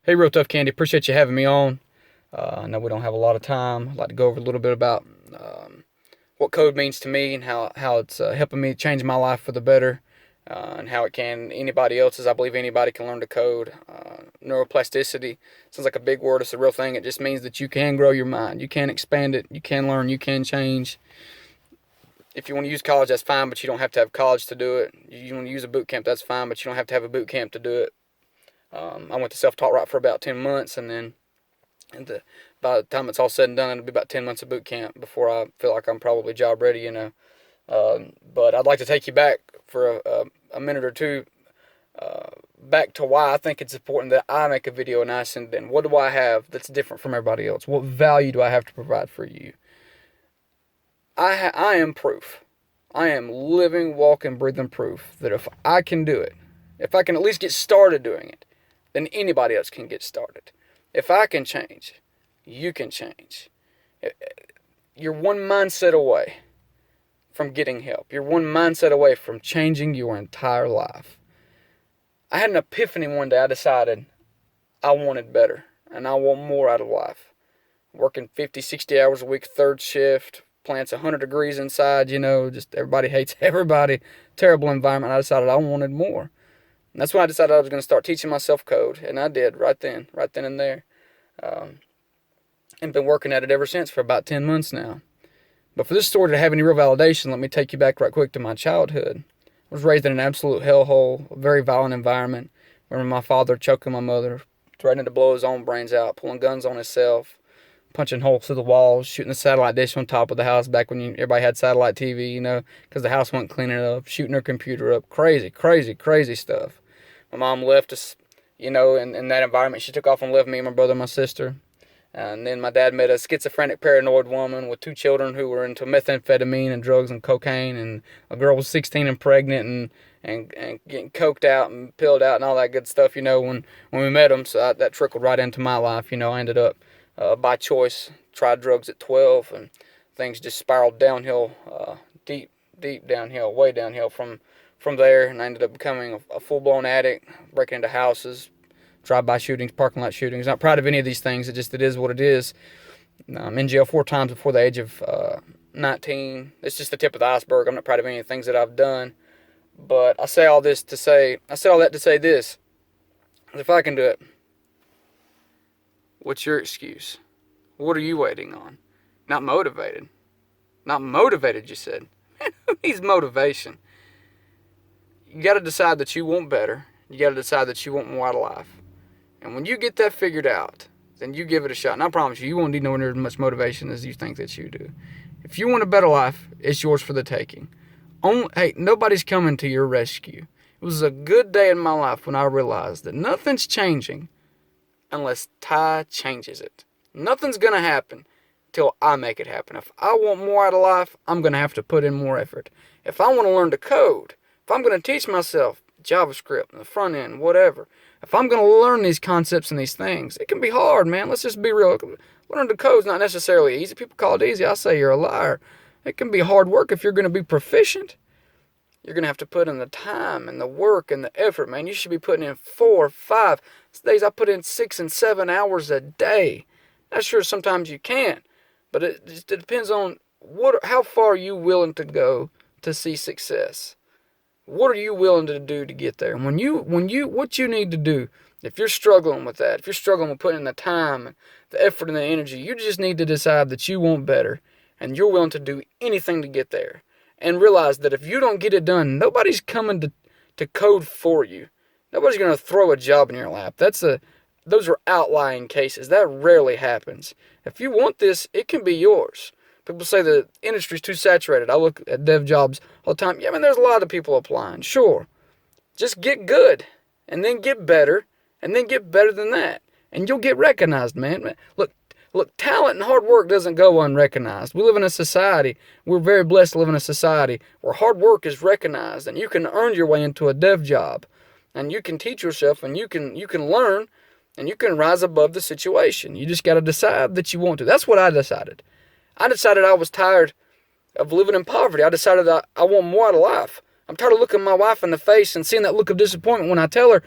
Hey, Real Tough Candy, appreciate you having me on. I know we don't have a lot of time. I'd like to go over a little bit about what code means to me and how it's helping me change my life for the better, and how it can anybody else's. I believe anybody can learn to code. Neuroplasticity sounds like a big word. It's a real thing. It just means that you can grow your mind, you can expand it, you can learn, you can change. If you want to use college, that's fine, but you don't have to have college to do it. You want to use a boot camp, that's fine, but you don't have to have a boot camp to do it. I went to self-taught right for about 10 months, and then by the time it's all said and done, it'll be about 10 months of boot camp before I feel like I'm probably job ready. But I'd like to take you back for a minute or two, back to why I think it's important that I make a video and I send it in. What do I have that's different from everybody else? What value do I have to provide for you? I am proof. I am living, walking, breathing proof that if I can do it, if I can at least get started doing it, then anybody else can get started. If I can change, you can change. You're one mindset away from getting help. You're one mindset away from changing your entire life. I had an epiphany one day. I decided I wanted better and I want more out of life. Working 50, 60 hours a week, third shift, plants 100 degrees inside, just everybody hates everybody. Terrible environment. I decided I wanted more. And that's when I decided I was going to start teaching myself code. And I did right then and there. And been working at it ever since for about 10 months now. But for this story to have any real validation, let me take you back right quick to my childhood. I was raised in an absolute hellhole, a very violent environment. I remember my father choking my mother, threatening to blow his own brains out, pulling guns on himself, punching holes through the walls, shooting the satellite dish on top of the house back when everybody had satellite TV, because the house wasn't clean enough, shooting her computer up. Crazy, crazy, crazy stuff. My mom left us, in that environment. She took off and left me, my brother, and my sister. And then my dad met a schizophrenic, paranoid woman with two children who were into methamphetamine and drugs and cocaine. And a girl was 16 and pregnant and getting coked out and pilled out and all that good stuff, when we met them. So that trickled right into my life. I ended up, by choice, tried drugs at 12, and things just spiraled downhill, deep, deep downhill, way downhill from there. And I ended up becoming a full-blown addict, breaking into houses, drive-by shootings, parking lot shootings. Not proud of any of these things. It is what it is. I'm in jail 4 times before the age of 19. It's just the tip of the iceberg. I'm not proud of any of the things that I've done. But I said all that to say this. If I can do it, what's your excuse? What are you waiting on? Not motivated. Not motivated, you said. Man, who needs motivation? You got to decide that you want better. You got to decide that you want more out of life. And when you get that figured out, then you give it a shot. And I promise you, you won't need nowhere near as much motivation as you think that you do. If you want a better life, it's yours for the taking. Hey, nobody's coming to your rescue. It was a good day in my life when I realized that nothing's changing unless Ty changes it. Nothing's going to happen till I make it happen. If I want more out of life, I'm going to have to put in more effort. If I want to learn to code, if I'm going to teach myself JavaScript, the front end, whatever, if I'm going to learn these concepts and these things, it can be hard, man. Let's just be real. Learning to code is not necessarily easy. People call it easy. I say you're a liar. It can be hard work if you're going to be proficient. You're going to have to put in the time and the work and the effort, man. You should be putting in 4 or 5. Some days I put in 6 and 7 hours a day. Not sure sometimes you can, but it depends on how far are you willing to go to see success. What are you willing to do to get there? And what you need to do, if you're struggling with that, if you're struggling with putting in the time, the effort, and the energy, you just need to decide that you want better, and you're willing to do anything to get there. And realize that if you don't get it done, nobody's coming to code for you. Nobody's going to throw a job in your lap. Those are outlying cases. That rarely happens. If you want this, it can be yours. People say the industry's too saturated. I look at dev jobs all the time. Yeah, I mean, there's a lot of people applying. Sure. Just get good, and then get better, and then get better than that. And you'll get recognized, man. Look, talent and hard work doesn't go unrecognized. We live in a society, we're very blessed to live in a society where hard work is recognized, and you can earn your way into a dev job. And you can teach yourself, and you can learn, and you can rise above the situation. You just got to decide that you want to. That's what I decided. I decided I was tired of living in poverty. I decided that I want more out of life. I'm tired of looking my wife in the face and seeing that look of disappointment when I tell her,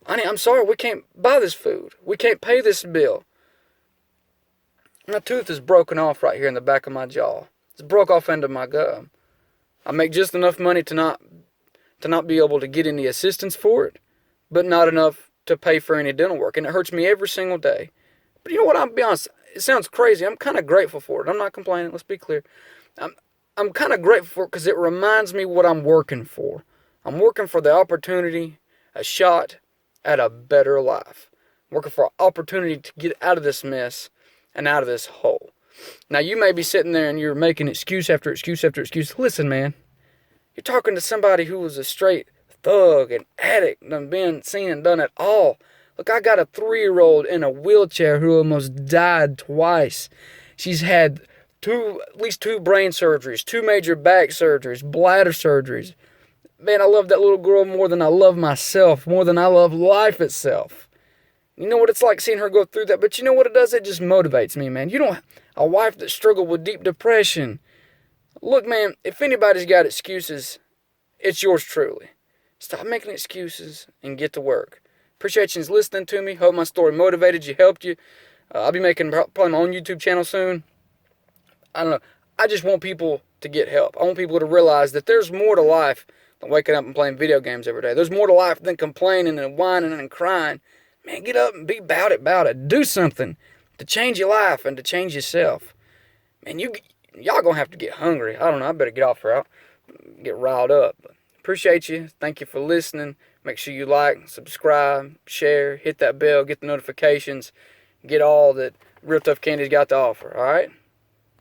Honey, I'm sorry, we can't buy this food. We can't pay this bill. My tooth is broken off right here in the back of my jaw. It's broke off into my gum. I make just enough money to not be able to get any assistance for it, but not enough to pay for any dental work. And it hurts me every single day. But you know what? I'll be honest. It sounds crazy. I'm kind of grateful for it. I'm not complaining. Let's be clear. I'm kind of grateful for it because it reminds me what I'm working for. I'm working for the opportunity, a shot at a better life. I'm working for an opportunity to get out of this mess and out of this hole. Now, you may be sitting there and you're making excuse after excuse after excuse. Listen, man. You're talking to somebody who was a straight thug and addict and been seen and done it all. Look, I got a 3-year-old in a wheelchair who almost died twice. She's had at least 2 brain surgeries, 2 major back surgeries, bladder surgeries. Man, I love that little girl more than I love myself, more than I love life itself. You know what it's like seeing her go through that, but you know what it does? It just motivates me, man. You don't a wife that struggled with deep depression. Look, man, if anybody's got excuses, it's yours truly. Stop making excuses and get to work. Appreciate you listening to me. Hope my story motivated you, helped you. I'll be making probably my own YouTube channel soon. I don't know. I just want people to get help. I want people to realize that there's more to life than waking up and playing video games every day. There's more to life than complaining and whining and crying. Man, get up and be about it. Do something to change your life and to change yourself. Man, y'all gonna have to get hungry. I don't know. I better get off here. Get riled up. Appreciate you. Thank you for listening. Make sure you like, subscribe, share, hit that bell, get the notifications, get all that Real Tough Candy's got to offer. All right?